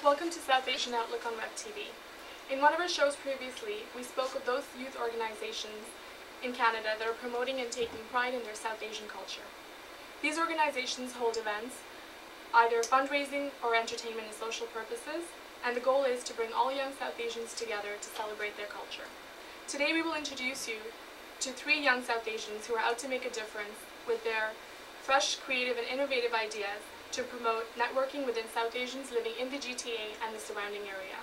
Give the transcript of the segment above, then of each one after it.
Welcome to South Asian Outlook on Web TV. In one of our shows previously, we spoke of those youth organizations in Canada that are promoting and taking pride in their South Asian culture. These organizations hold events, either fundraising or entertainment and social purposes, and the goal is to bring all young South Asians together to celebrate their culture. Today we will introduce you to 3 young South Asians who are out to make a difference with their fresh, creative, and innovative ideas to promote networking within South Asians living in the GTA and the surrounding area.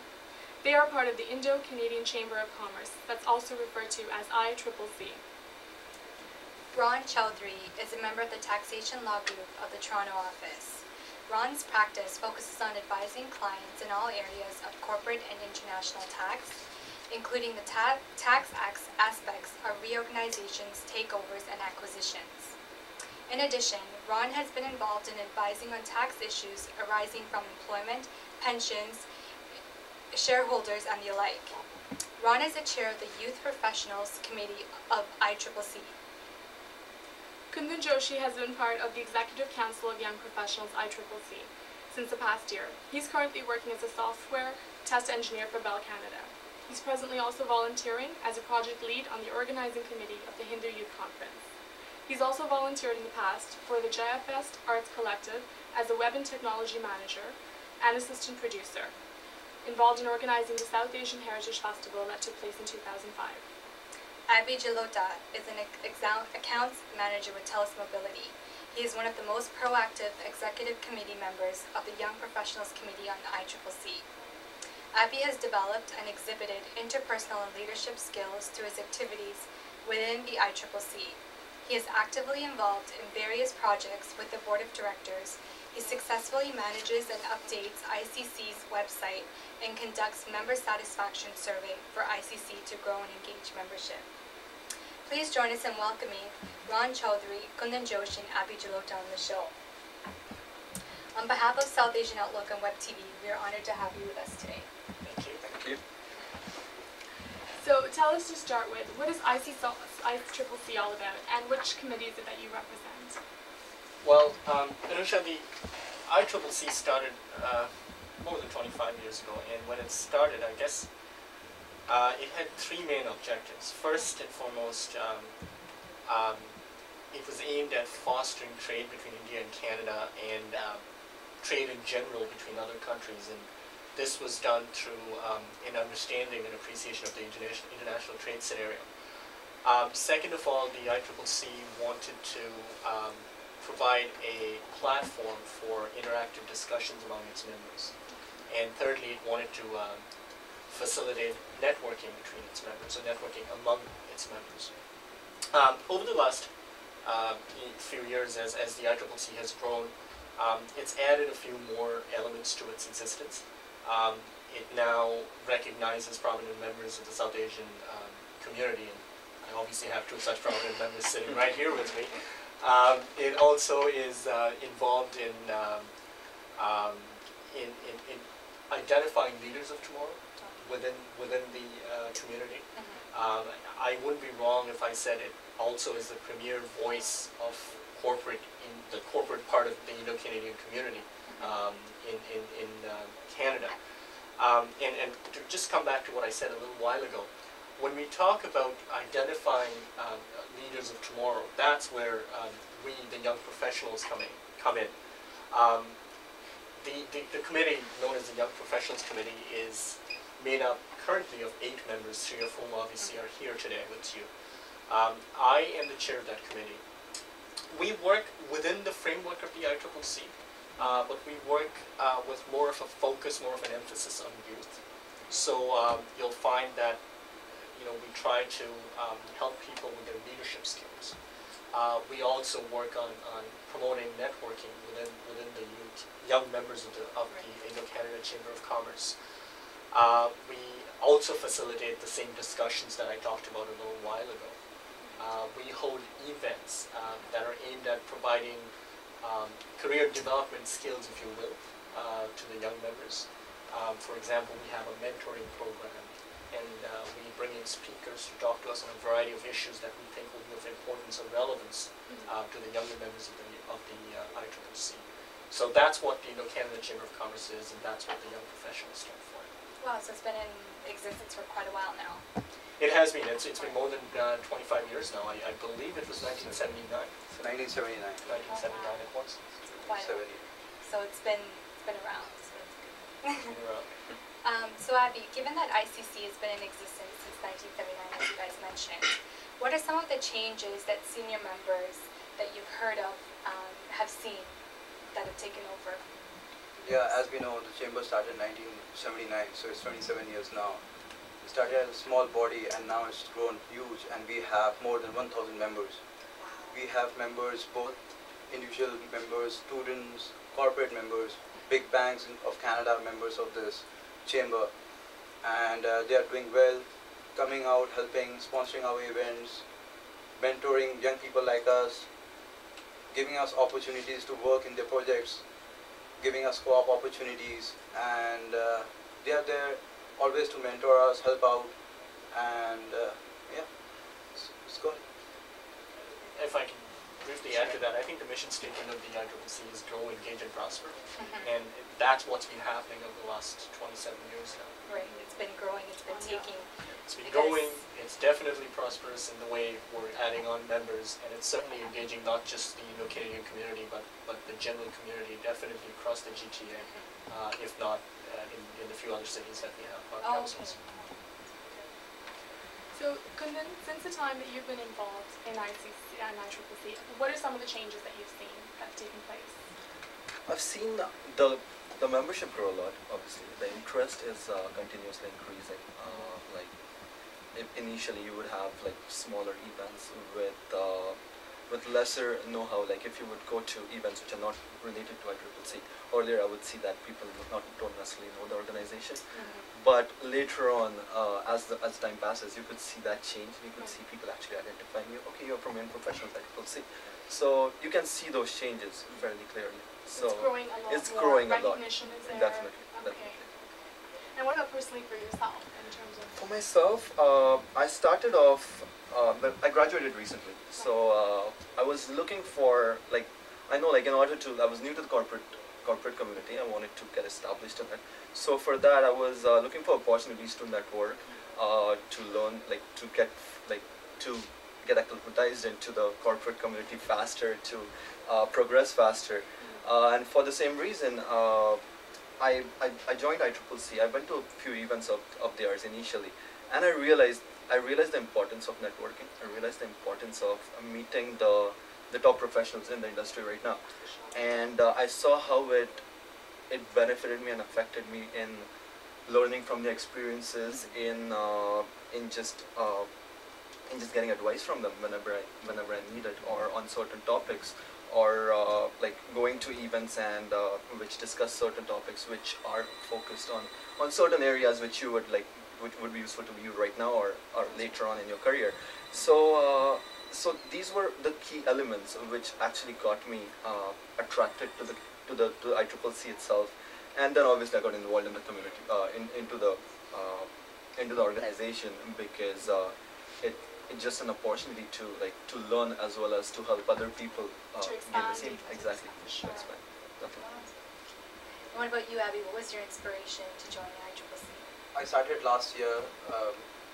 They are part of the Indo-Canadian Chamber of Commerce, that's also referred to as ICCC. Ron Chowdhury is a member of the Taxation Law Group of the Toronto office. Ron's practice focuses on advising clients in all areas of corporate and international tax, including the tax aspects of reorganizations, takeovers, and acquisitions. In addition, Ron has been involved in advising on tax issues arising from employment, pensions, shareholders, and the like. Ron is the chair of the Youth Professionals Committee of ICCC. Kundan Joshi has been part of the Executive Council of Young Professionals ICCC since the past year. He's currently working as a software test engineer for Bell Canada. He's presently also volunteering as a project lead on the organizing committee of the Hindu Youth Conference. He's also volunteered in the past for the JFest Arts Collective as a web and technology manager and assistant producer, involved in organizing the South Asian Heritage Festival that took place in 2005. Abhi Jalota is an accounts manager with TELUS Mobility. He is one of the most proactive executive committee members of the Young Professionals Committee on the ICCC. Abhi has developed and exhibited interpersonal and leadership skills through his activities within the ICCC. He is actively involved in various projects with the board of directors. He successfully manages and updates ICC's website and conducts member satisfaction survey for ICC to grow and engage membership. Please join us in welcoming Ron Chowdhury, Kundan Joshi, and Abhi Jalota on the show. On behalf of South Asian Outlook on Web TV, we are honored to have you with us today. Thank you. Thank you. So tell us to start with, what is ICCC all about, and which committee is it that you represent? Well, Anusha, the ICCC started more than 25 years ago, and when it started, I guess it had 3 main objectives. First and foremost, it was aimed at fostering trade between India and Canada and trade in general between other countries, and this was done through an understanding and appreciation of the international trade scenario. Second of all, the ICCC wanted to provide a platform for interactive discussions among its members. And thirdly, it wanted to facilitate networking between its members, or networking among its members. Over the last few years, as the ICCC has grown, it's added a few more elements to its existence. It now recognizes prominent members of the South Asian community, and I obviously have 2 such prominent members sitting right here with me. It also is involved in identifying leaders of tomorrow within the community. I wouldn't be wrong if I said it also is the premier voice of the corporate part of the Indo-Canadian community in Canada. And to just come back to what I said a little while ago, when we talk about identifying leaders of tomorrow, that's where we, the young professionals, come in. The committee, known as the Young Professionals Committee, is made up currently of 8 members, 3 of whom obviously are here today with you. I am the chair of that committee. We work within the framework of the ICCC, but we work with more of a focus, more of an emphasis on youth. So you'll find that we try to help people with their leadership skills. We also work on promoting networking within the young members of the Indo-Canada Chamber of Commerce. We also facilitate the same discussions that I talked about a little while ago. We hold events that are aimed at providing career development skills, if you will, to the young members. For example, we have a mentoring program, and we bring in speakers to talk to us on a variety of issues that we think will be of importance or relevance to the younger members of the ICCC. So that's what the Canada Chamber of Commerce is, and that's what the Young Professionals stand for. Wow, so it's been in existence for quite a while now. It has been. It's been more than 25 years now. I believe it was 1979. 1979. 1979 it was. Quite a 70. So it's been around. So, It's been around. so Abby, given that ICC has been in existence since 1979, as you guys mentioned, what are some of the changes that senior members that you've heard of have seen that have taken over? Yeah, as we know, the chamber started in 1979, so it's 27 years now. It started as a small body and now it's grown huge, and we have more than 1,000 members. We have members, both individual members, students, corporate members, big banks of Canada are members of this chamber, and they are doing well, coming out, helping, sponsoring our events, mentoring young people like us, giving us opportunities to work in their projects, giving us co-op opportunities, and they are there always to mentor us, help out, and yeah, it's good. If I can briefly add to that, I think the mission statement of the ICC is grow, engage, and prosper, and that's what's been happening over the last 27 years now. Right, it's been growing, it's been taking. It's been growing, it's definitely prosperous in the way we're adding on members, and it's certainly engaging not just the Canadian community, but the general community, definitely across the GTA, if not in the few other cities that we have our councils. So, Kundan, since the time that you've been involved in ICC and ICCC, what are some of the changes that you've seen that have taken place? I've seen the membership grow a lot. Obviously, the interest is continuously increasing. Like initially, you would have like smaller events with lesser know-how. Like if you would go to events which are not related to ICCC, earlier I would see that people don't necessarily know the organization. But later on, as time passes, you could see that change. You could see people actually identifying you. Okay, you're from Young Professionals at ICCC. So you can see those changes fairly clearly. So it's growing a lot. It's more. growing a lot. Recognition is there. Definitely. Okay. Definitely. And what about personally for yourself in terms of? For myself, I started off. I graduated recently, so I was looking for I know in order to I was new to the corporate community. I wanted to get established in it. So for that, I was looking for opportunities to network, to learn, to get acclimatized into the corporate community faster, to progress faster. And for the same reason, I joined ICCC. I went to a few events of theirs initially, and I realized the importance of networking. I realized the importance of meeting the top professionals in the industry right now, and I saw how it benefited me and affected me in learning from their experiences, in just getting advice from them whenever I need it, or on certain topics, or going to events and which discuss certain topics which are focused on certain areas which you would which would be useful to you right now or later on in your career. So these were the key elements which actually got me attracted to the ICCC itself, and then obviously I got involved in the community, into the organization, because it's just an opportunity to learn as well as to help other people To gain expand. the same. Exactly. Sure. Expand. Definitely. And what about you, Abby? What was your inspiration to join the ICCC? I started last year.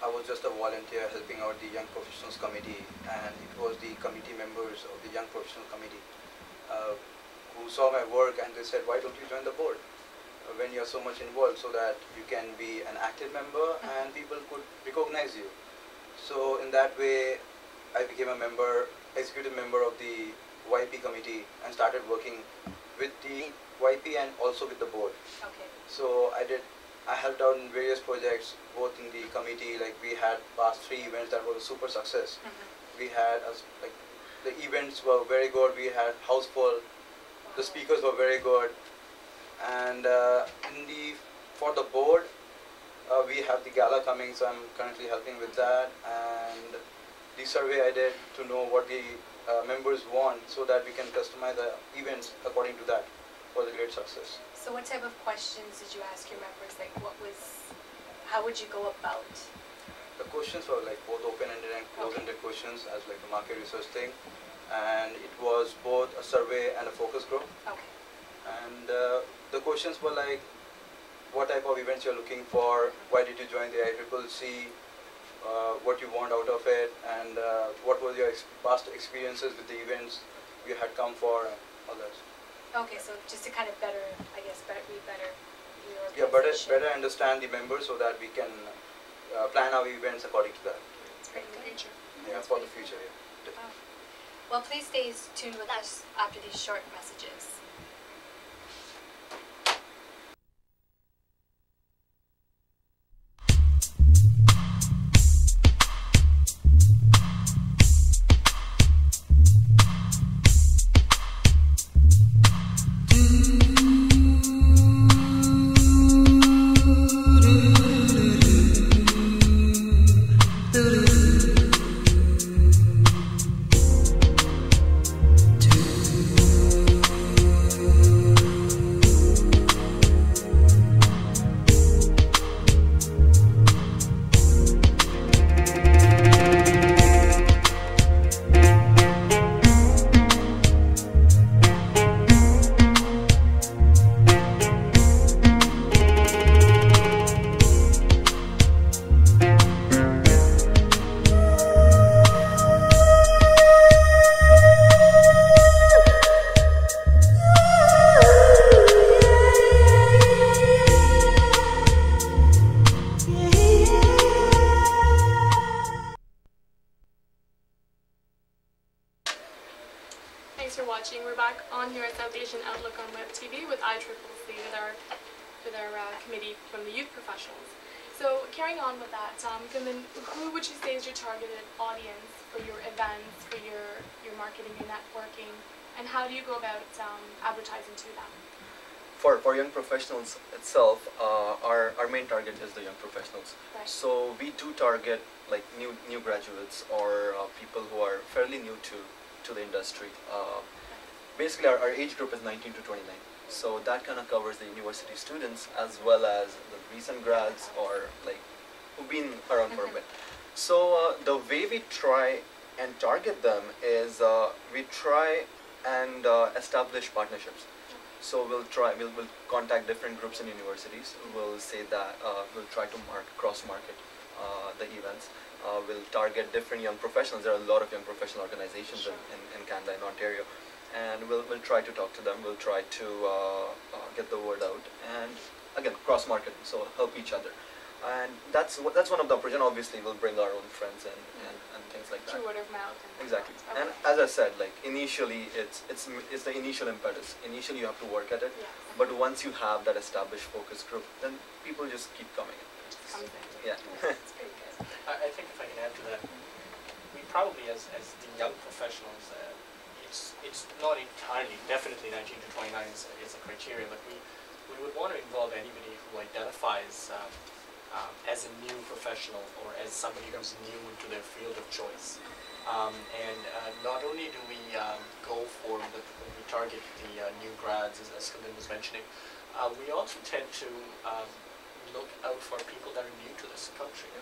I was just a volunteer helping out the Young Professionals Committee, and it was the committee members of the Young Professional Committee who saw my work, and they said, why don't you join the board when you're so much involved, so that you can be an active member and people could recognize you. So in that way, I became a executive member of the YP committee, and started working with the YP and also with the board. Okay. So I helped out in various projects, both in the committee. Like we had past 3 events that was a super success. We had the events were very good. We had house full. The speakers were very good, and for the board, we have the gala coming. So I'm currently helping with that, and the survey I did to know what the members want, so that we can customize the events according to that for the great success. So what type of questions did you ask your members? How would you go about? The questions were both open-ended and closed-ended questions, as the market research thing, and it was both a survey and a focus group. Okay. And the questions were like, what type of events you're looking for, why did you join the ICCC, what you want out of it, and what were your past experiences with the events you had come for, and all that. Okay, so just to kind of better, I guess, be better your Yeah, organization. better understand the members so that we can plan our events according to that. It's pretty In the good. future. Yeah, That's for the pretty future. good. Yeah. Wow. Well, please stay tuned with us after these short messages. Thanks for watching. We're back on here at South Asian Outlook on Web TV with ICCC with our committee from the youth professionals. So carrying on with that, Kundan, who would you say is your targeted audience for your events, for your marketing and networking, and how do you go about advertising to them? For young professionals itself, our main target is the young professionals. Right. So we do target like new graduates or people who are fairly new to the industry. Basically, our age group is 19 to 29. So that kind of covers the university students as well as the recent grads or like who've been around for a bit. So the way we try and target them is we try and establish partnerships. So we'll contact different groups in universities. We'll say that we'll try to cross-market the events. We'll target different young professionals. There are a lot of young professional organizations in Canada and Ontario. And we'll try to talk to them. We'll try to get the word out. And again, cross-market, so help each other. And that's one of the approaches. And obviously, we'll bring our own friends and things like that. Through word of mouth. Exactly. Okay. And as I said, like initially, it's the initial impetus. Initially, you have to work at it. Yes. But once you have that established focus group, then people just keep coming in. Just comes in. Yeah. It's pretty good. I think if I can add to that, we probably as the young professionals, it's not entirely, definitely 19 to 29 is a criteria, but we would want to involve anybody who identifies as a new professional or as somebody who's new into their field of choice. And not only do we go for we target the new grads, as Kundan was mentioning, we also tend to look out for people that are new to this country.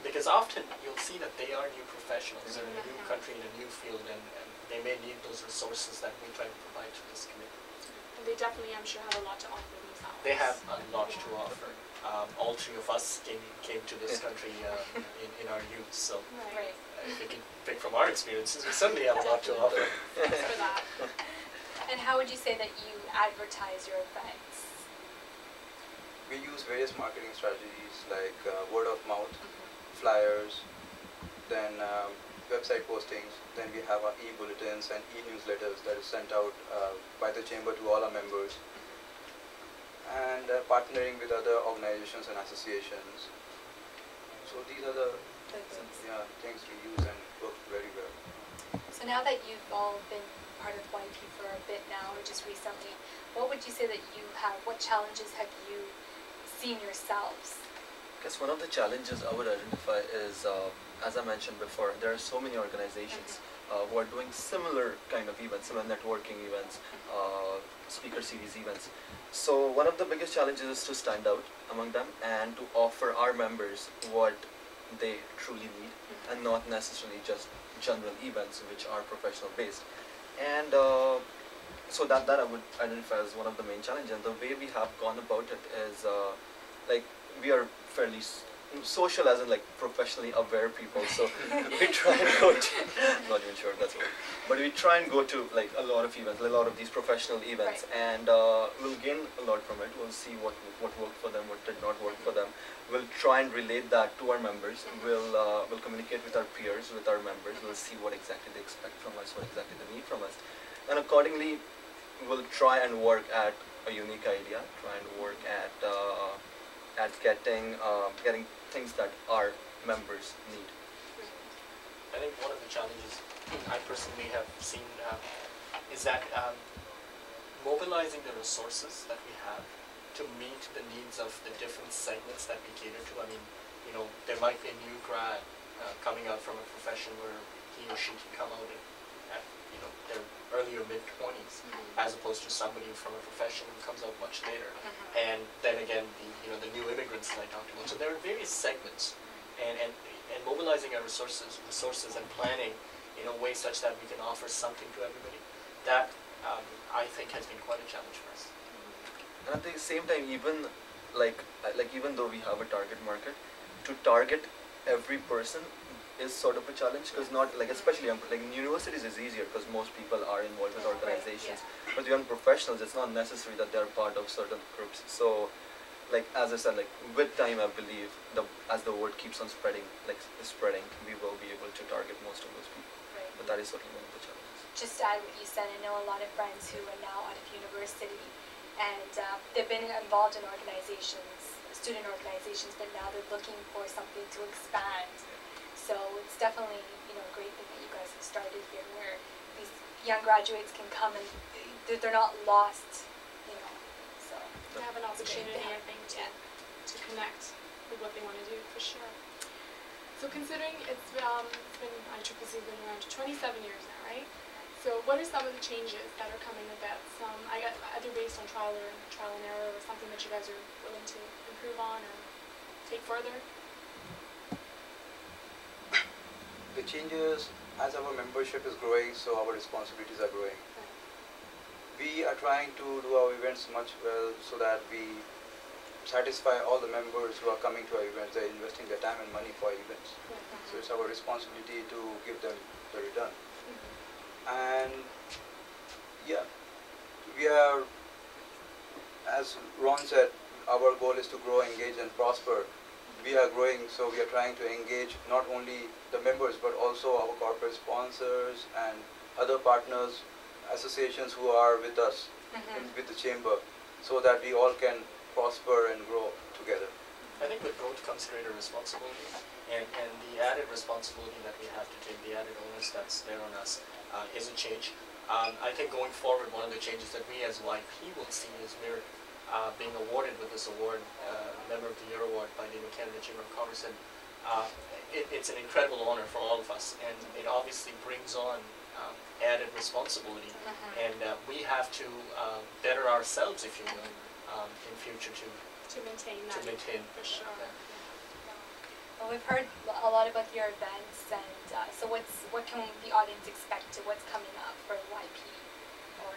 Because often you'll see that they are new professionals, they're in a new country, in a new field, and they may need those resources that we try to provide to this committee. And they definitely, I'm sure, have a lot to offer themselves. They have a lot to offer. All three of us came to this country in our youth, so Right. if we can pick from our experiences, we certainly have a lot to offer. Thanks for that. And how would you say that you advertise your events? We use various marketing strategies like word of mouth, flyers, then website postings, then we have our e-bulletins and e-newsletters that is sent out by the chamber to all our members, and partnering with other organizations and associations. So these are the things we use and work very well. So now that you've all been part of YP for a bit now, or just recently, what would you say that you have, what challenges have you seen yourselves? I guess one of the challenges I would identify is, as I mentioned before, there are so many organizations who are doing similar kind of events, similar networking events, speaker series events. So one of the biggest challenges is to stand out among them and to offer our members what they truly need and not necessarily just general events which are professional based. And so that I would identify as one of the main challenges. And the way we have gone about it is like we are fairly social, as in like professionally aware people. So we try and go to, not even sure that's what, but we try and go to like a lot of events, a lot of these professional events, and we'll gain a lot from it. We'll see what worked for them, what did not work for them. We'll try and relate that to our members. We'll communicate with our peers, with our members. We'll see what exactly they expect from us, what exactly they need from us, and accordingly, we'll try and work at a unique idea. Try and work at getting things that our members need. I think one of the challenges I personally have seen is that mobilizing the resources that we have to meet the needs of the different segments that we cater to. I mean, you know, there might be a new grad coming out from a profession where he or she can come out at you know, their early or mid-20s, as opposed to somebody from a profession who comes out much later. And then again, the new immigrants that I talked about. So there are various segments, and mobilizing our resources and planning in a way such that we can offer something to everybody. That I think has been quite a challenge for us. And at the same time, even even though we have a target market, to target every person is sort of a challenge, because not like, especially like in universities is easier because most people are involved with organizations, but young professionals, it's not necessary that they're part of certain groups. So like as I said, like with time, I believe as the word keeps on spreading, we will be able to target most of those people. But that is certainly one of the challenges. Just to add what you said, I know a lot of friends who are now out of university, and they've been involved in organizations, student organizations, but now they're looking for something to expand. So it's definitely, a great thing that you guys have started here, where these young graduates can come and they're not lost, so. They have an opportunity, I think, to connect with what they want to do, for sure. So considering it's been ICCC been around 27 years now, right? So what are some of the changes that are coming about? Either based on trial and error, or something that you guys are willing to improve on or take further? The changes, as our membership is growing, so our responsibilities are growing. We are trying to do our events much well so that we satisfy all the members who are coming to our events. They're investing their time and money for our events. So it's our responsibility to give them the return. And yeah, we are, as Ron said, our goal is to grow, engage and prosper. We are growing, so we are trying to engage not only the members but also our corporate sponsors and other partners, associations who are with us, with the chamber, so that we all can prosper and grow together. I think with growth comes greater responsibility, and the added responsibility that we have to take, the added onus that's there on us, is a change. I think going forward, one of the changes that we as YP will see is we're being awarded with this award, Member of the Year Award by the Canada Chamber of Commerce, and it's an incredible honor for all of us, and it obviously brings on added responsibility, and we have to better ourselves, if you will, in future to maintain that. For sure. Well, we've heard a lot about your events, and so what can the audience expect to what's coming up for YP or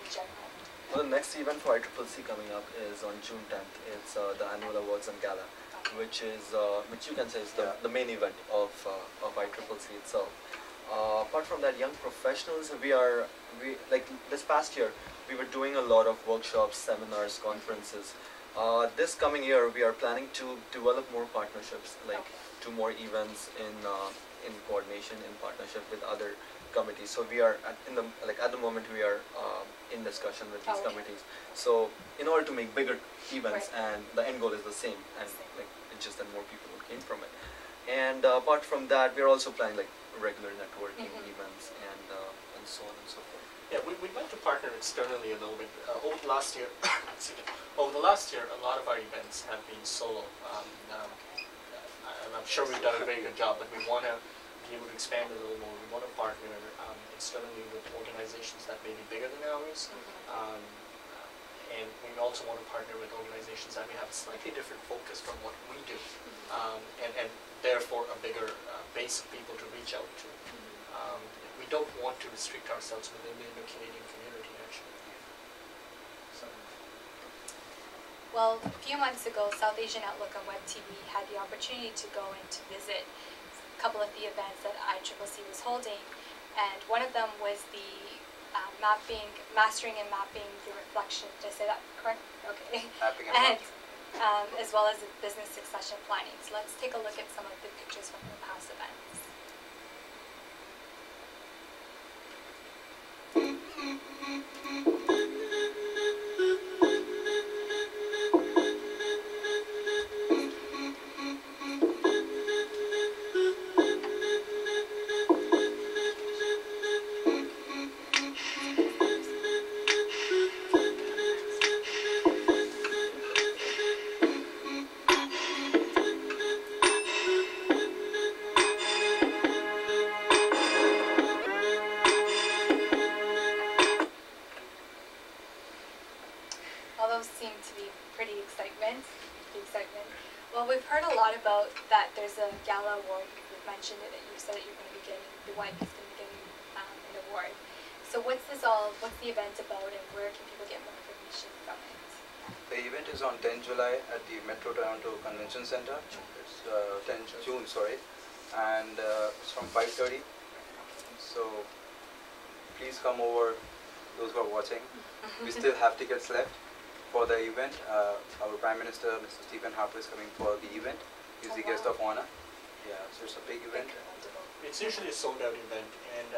in general? Well, the next event for ICCC coming up is on June 10th. It's the annual awards and gala, which you can say is the main event of ICCC itself. Apart from that, young professionals, we like this past year, we were doing a lot of workshops, seminars, conferences. This coming year, we are planning to develop more partnerships, like do more events in coordination, in partnership with other committees. So we are at the moment we are in discussion with these committees. So in order to make bigger events, and the end goal is the same, and like it's just that more people will gain from it. And apart from that, we are also planning like regular networking events and so on and so forth. Yeah, we'd like to partner externally a little bit. Over the last year, a lot of our events have been solo. I'm sure we've done a very good job, but we want to be able to expand a little more. We want to partner externally with organizations that may be bigger than ours, and we also want to partner with organizations that may have a slightly different focus from what we do, and therefore a bigger base of people to reach out to. We don't want to restrict ourselves within the Canadian community, actually. Well, a few months ago, South Asian Outlook on Web TV had the opportunity to go and to visit a couple of the events that ICCC was holding, and one of them was the mastering and mapping the reflection. Did I say that correct? Okay. Mapping and And mapping. as well as the business succession planning. So let's take a look at some of the pictures from the past events. All those seem to be pretty excitement. Well, we've heard a lot about that there's a gala award. You've mentioned it, and you said that you're going to be getting, the wife is going to be getting an award. So what's the event about, and where can people get more information from it? The event is on 10 July at the Metro Toronto Convention Center. It's 10 June, sorry, and it's from 5:30. So please come over, those who are watching. We still have tickets left for the event. Our Prime Minister, Mr. Stephen Harper, is coming for the event. He's the guest of honor. Yeah, so it's a big event. It's usually a sold-out event, and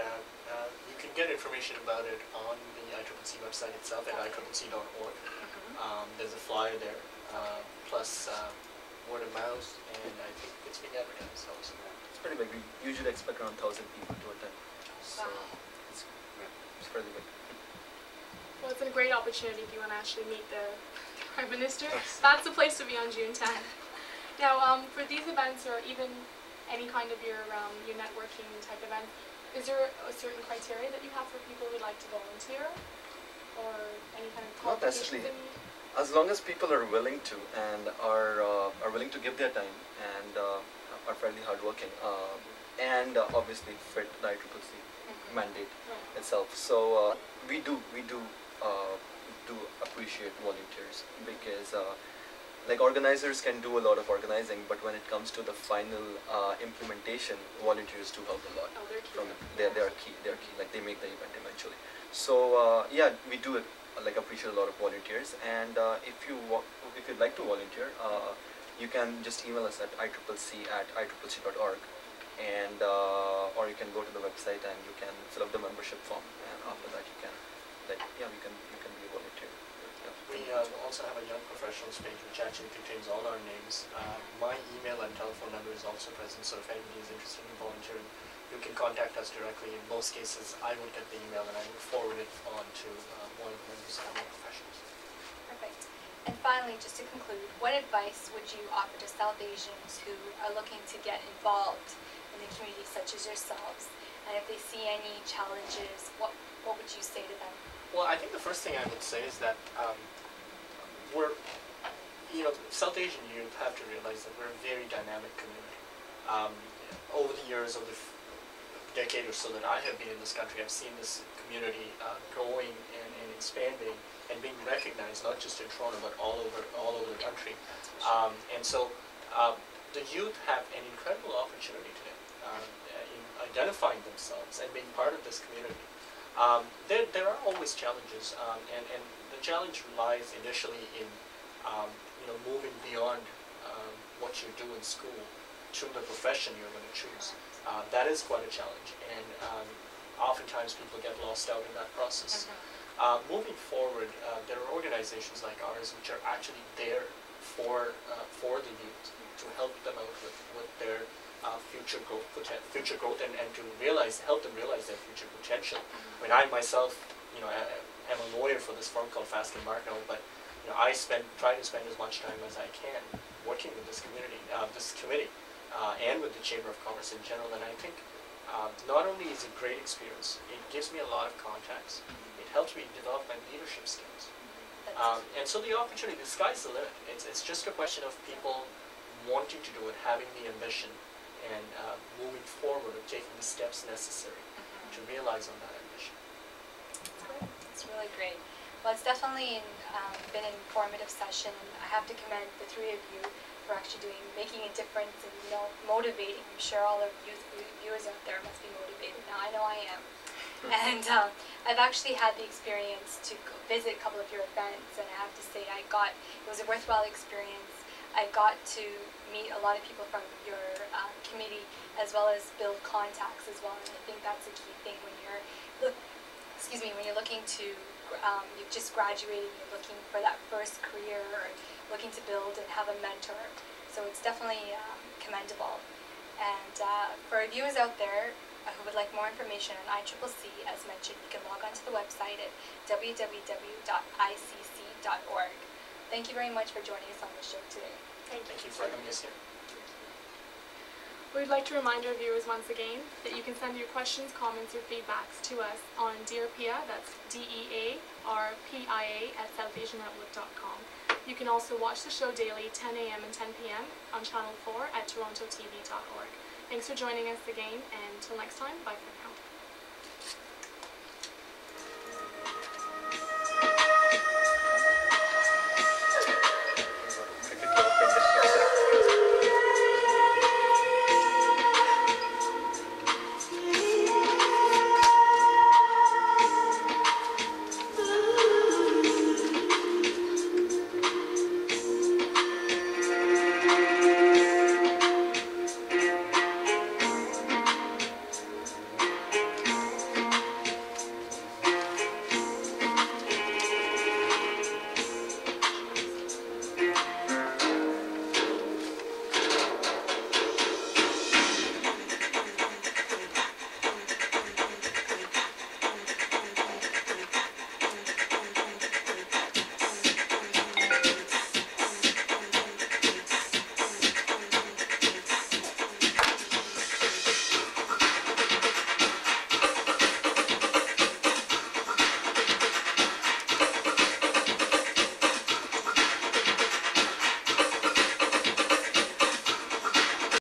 you can get information about it on the ICCC website itself at iccc.org. There's a flyer there, plus word of mouth, and I think it's being advertised also. It's pretty big. We usually expect around 1,000 people to attend. So it's pretty big. Well, it's a great opportunity if you want to actually meet the Prime Minister. That's the place to be on June 10th. Now, for these events, or even any kind of your networking type event, is there a certain criteria that you have for people who would like to volunteer, or any kind of Not necessarily. As long as people are willing to, and are willing to give their time, and are fairly hardworking, and obviously fit the ICCC mandate itself. So we do appreciate volunteers, because like organizers can do a lot of organizing, but when it comes to the final implementation, volunteers do help a lot. Oh, they're key. From they are key. They're key. Like they make the event eventually. So yeah, we do appreciate a lot of volunteers. And if you'd like to volunteer, you can just email us at iccc@iccc.org, and or you can go to the website and you can fill up the membership form, and after that you can you can be a volunteer. We also have a Young Professionals page, which actually contains all our names. My email and telephone number is also present, so if anybody is interested in volunteering, you can contact us directly. In most cases, I would get the email and I would forward it on to one of the members of Young Professionals. Perfect. And finally, just to conclude, what advice would you offer to South Asians who are looking to get involved in the community, such as yourselves? And if they see any challenges, what would you say to them? Well, I think the first thing I would say is that South Asian youth have to realize that we're a very dynamic community. Over the years, over the decade or so that I have been in this country, I've seen this community growing and expanding and being recognized, not just in Toronto, but all over the country. And so the youth have an incredible opportunity today in identifying themselves and being part of this community. There are always challenges, and the challenge lies initially in moving beyond what you do in school to the profession you're going to choose. That is quite a challenge, and oftentimes people get lost out in that process. Moving forward, there are organizations like ours which are actually there for the youth, to help them out with their future growth, and to help them realize their future potential. I mean, I myself, am a lawyer for this firm called Fasken Markno, but I try to spend as much time as I can working with this community, this committee, and with the Chamber of Commerce in general. And I think not only is it a great experience, it gives me a lot of contacts. It helps me develop my leadership skills. And so the opportunity, the sky's the limit. It's just a question of people wanting to do it, having the ambition, and moving forward and taking the steps necessary to realize on that ambition. That's great. It's really great. Well, it's it's definitely been an informative session. I have to commend the three of you for actually making a difference and motivating. I'm sure all of you viewers out there must be motivated now. I know I am. And I've actually had the experience to visit a couple of your events, and I have to say it was a worthwhile experience. I got to meet a lot of people from your committee, as well as build contacts as well. And I think that's a key thing when you're looking to, you've just graduated, and you're looking for that first career, or looking to build and have a mentor. So it's definitely commendable. And for our viewers out there who would like more information on ICCC, as mentioned, you can log on to the website at www.icc.org. Thank you very much for joining us on the show today. Thank you for having us here. We'd like to remind our viewers once again that you can send your questions, comments, or feedbacks to us on DearPia, that's DEARPIA @southasianoutlook.com. You can also watch the show daily, 10 a.m. and 10 p.m. on Channel 4 at TorontoTV.org. Thanks for joining us again, and until next time, bye for now.